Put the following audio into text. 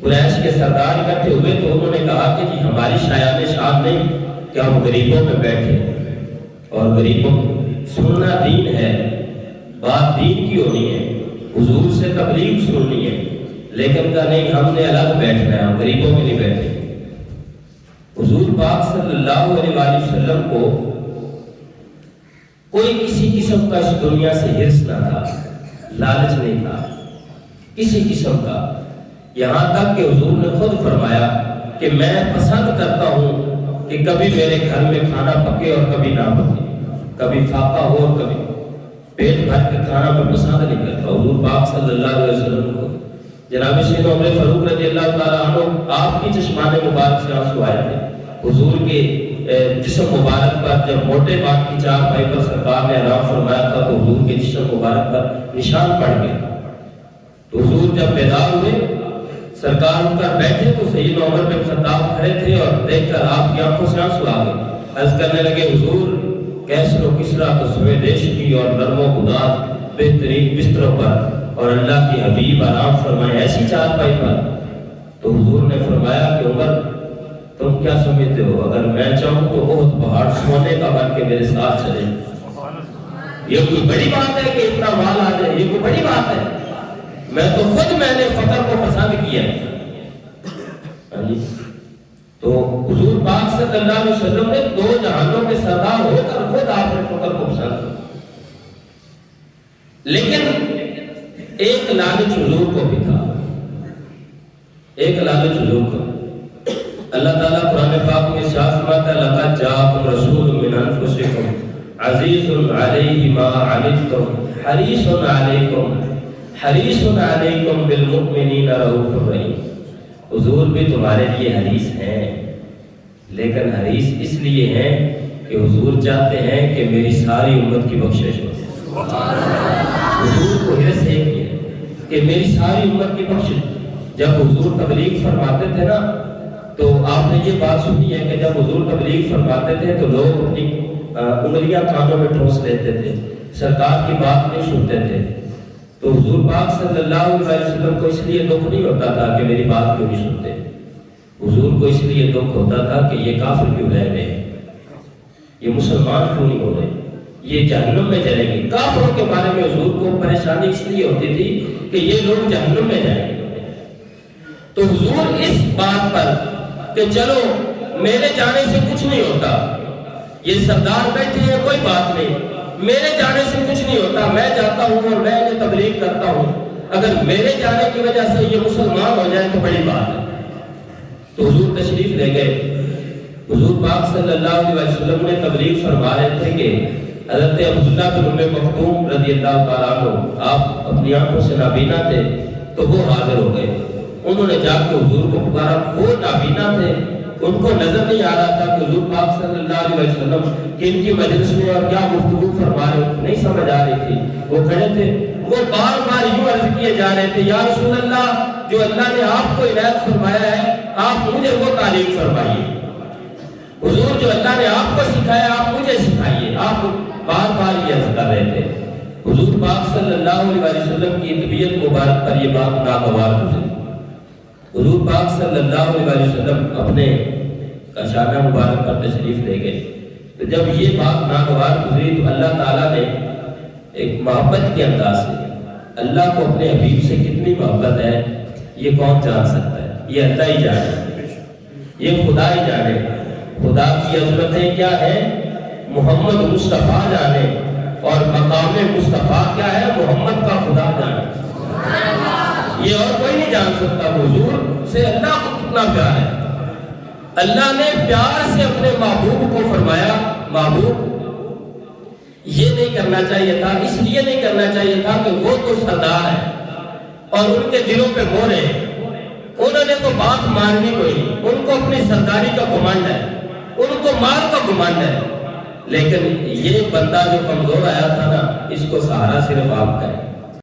قریش کے سردار اکٹھے ہوئے تو انہوں نے کہا کہ جی ہماری شایان شان نہیں کہ ہم غریبوں میں بیٹھے، اور غریبوں سننا دین ہے، بات دین کی ہونی ہے، حضور سے تبلیغ سننی ہے، لیکن کہا نہیں ہم نے الگ بیٹھنا ہے، ہم غریبوں میں نہیں بیٹھے۔ حضور پاک صلی اللہ علیہ وآلہ وسلم کو کوئی کسی قسم کا اس دنیا سے حرص نہ تھا، لالچ نہیں تھا کسی قسم کا، یہاں تک کہ حضور نے خود فرمایا کہ میں پسند کرتا ہوں کہ کبھی میرے گھر میں کھانا پکے اور کبھی نہ پکے، کبھی فاقہ ہو اور کبھی پیٹ بھر کے کھانا میں پسند نہیں کرتا۔ حضور پاک صلی اللہ علیہ وسلم کو جناب سیدنا عمر فاروق رضی اللہ تعالیٰ عنہ آپ کی چشمان مبارک سے آنسو آئے تھے۔ حضور کے جسم مبارک پر جب موٹے باغ کی چارپائی پر سرکار نے آرام فرمایا تھا تو حضور کے جسم مبارک پر نشان پڑ گیا، تو حضور جب بیدار ہوئے سرکار اٹھ کر بیٹھے تو سیدنا عمر بن خطاب کھڑے تھے اور دیکھ کر آپ کی آنکھوں سے آنسو آ گئے، عرض کرنے لگے حضور کیسر و کسرا تو سوے دیش کی اور نرم و گداز بہترین بستروں پر اور اللہ کی حبیب آرام فرمائے ایسی چارپائی پر۔ تو حضور نے فرمایا کہ عمر تم کیا سمجھتے ہو، اگر میں چاہوں تو بہت پہاڑ سونے کا بن کے میرے ساتھ چلے، یہ کوئی بڑی بات ہے کہ اتنا مال آ جائے، یہ کوئی بڑی بات ہے، میں تو خود میں نے فقر کو پسند کیا۔ تو حضور پاک صلی اللہ علیہ وسلم نے دو جہانوں کے سردار ہو کر خود آپ نے فقر کو پسند کیا، لیکن ایک لالچ حضور کو بھی تھا، ایک لالچ حضور کو۔ اللہ تعالیٰ قرآن پاک میں ارشاد فرماتا ہے لقد جاءکم رسول من انفسکم عزیز علیہ ما عنتم حریص علیکم بالمؤمنین رؤوف رحیم۔ حضور بھی تمہارے لیے حریص ہیں، لیکن حریص اس لیے ہیں کہ حضور چاہتے ہیں کہ میری ساری امت کی بخشش ہو۔ حضور کو حرص ہے کہ میری ساری امت کی بخشش۔ جب حضور تبلیغ فرماتے تھے نا تو آپ نے یہ بات سنی ہے کہ جب حضور تبلیغ فرماتے تھے تو لوگ اپنی انگلیاں کانوں میں ٹھوس لیتے تھے، سرکار کی بات نہیں سنتے تھے، تو حضور پاک صلی اللہ علیہ وسلم کو اس لیے دکھ نہیں ہوتا تھا کہ میری بات کیوں نہیں سنتے، حضور کو اس لیے دکھ ہوتا تھا کہ یہ کافر کیوں رہ گئے، یہ مسلمان کیوں نہیں ہو رہے، یہ جہنم میں چلیں گے۔ کافروں کے بارے میں حضور کو پریشانی اس لیے ہوتی تھی کہ یہ لوگ جہنم میں جائیں گے۔ تو حضور اس بات پر کہ چلو میرے جانے سے کچھ نہیں ہوتا، یہ سردار بیٹھے ہیں کوئی بات نہیں، میرے جانے سے کچھ نہیں ہوتا، میں جاتا ہوں اور میں انہیں تبلیغ کرتا ہوں، اگر میرے جانے کی وجہ سے یہ مسلمان ہو جائے تو بڑی بات ہے۔ تو حضور تشریف لے گئے، حضور پاک صلی اللہ علیہ وسلم نے تبلیغ فرما رہے تھے کہ حضرت عبداللہ بن ام مکتوم رضی اللہ تعالیٰ عنہ آپ اپنی آنکھوں سے نابینا تھے تو وہ حاضر ہو گئے، انہوں نے جا کے حضور کو پکارا، وہ نابینا تھے، ان کو نظر نہیں آ رہا تھا کہ حضور پاک صلی اللہ علیہ وسلم کن کی مجلس میں اور کیا گفتگو فرما رہے، نہیں سمجھ آ رہی تھی، وہ کھڑے تھے، وہ بار بار یوں عرض کیے جا رہے تھے یا رسول اللہ جو اللہ نے آپ کو ہدایت فرمایا ہے آپ مجھے وہ تعلیم فرمائیے، حضور جو اللہ نے آپ کو سکھایا آپ مجھے سکھائیے، آپ بار بار یہ عرض کر رہے تھے۔ حضور پاک صلی اللہ علیہ وسلم کی طبیعت مبارک پر یہ بات ناگوار گزری، حضور پاک صلی اللہ علیہ وسلم اپنے کاشانہ مبارک پر تشریف لے گئے، تو جب یہ بات ناگوار گزری تو اللہ تعالیٰ نے ایک محبت کے انداز سے، اللہ کو اپنے حبیب سے کتنی محبت ہے یہ کون جان سکتا ہے، یہ اللہ ہی جانے، یہ خدا ہی جانے، خدا کی عظمتیں کیا ہیں محمد مصطفیٰ جانے، اور مقام مصطفیٰ کیا ہے محمد کا خدا جانے، یہ اور کوئی نہیں جان سکتا۔ حضور سے اللہ کو کتنا پیار ہے، اللہ نے پیار سے اپنے محبوب کو فرمایا محبوب، یہ نہیں کرنا چاہیے تھا، اس لیے نہیں کرنا چاہیے تھا کہ وہ تو سردار ہے اور ان کے دلوں پہ مہر ہے، انہوں نے تو بات ماننی کوئی نہیں، ان کو اپنی سرداری کا گھمنڈ ہے، ان کو مال کا گھمنڈ ہے، لیکن یہ بندہ جو کمزور آیا تھا نا اس کو سہارا صرف آپ کا ہے۔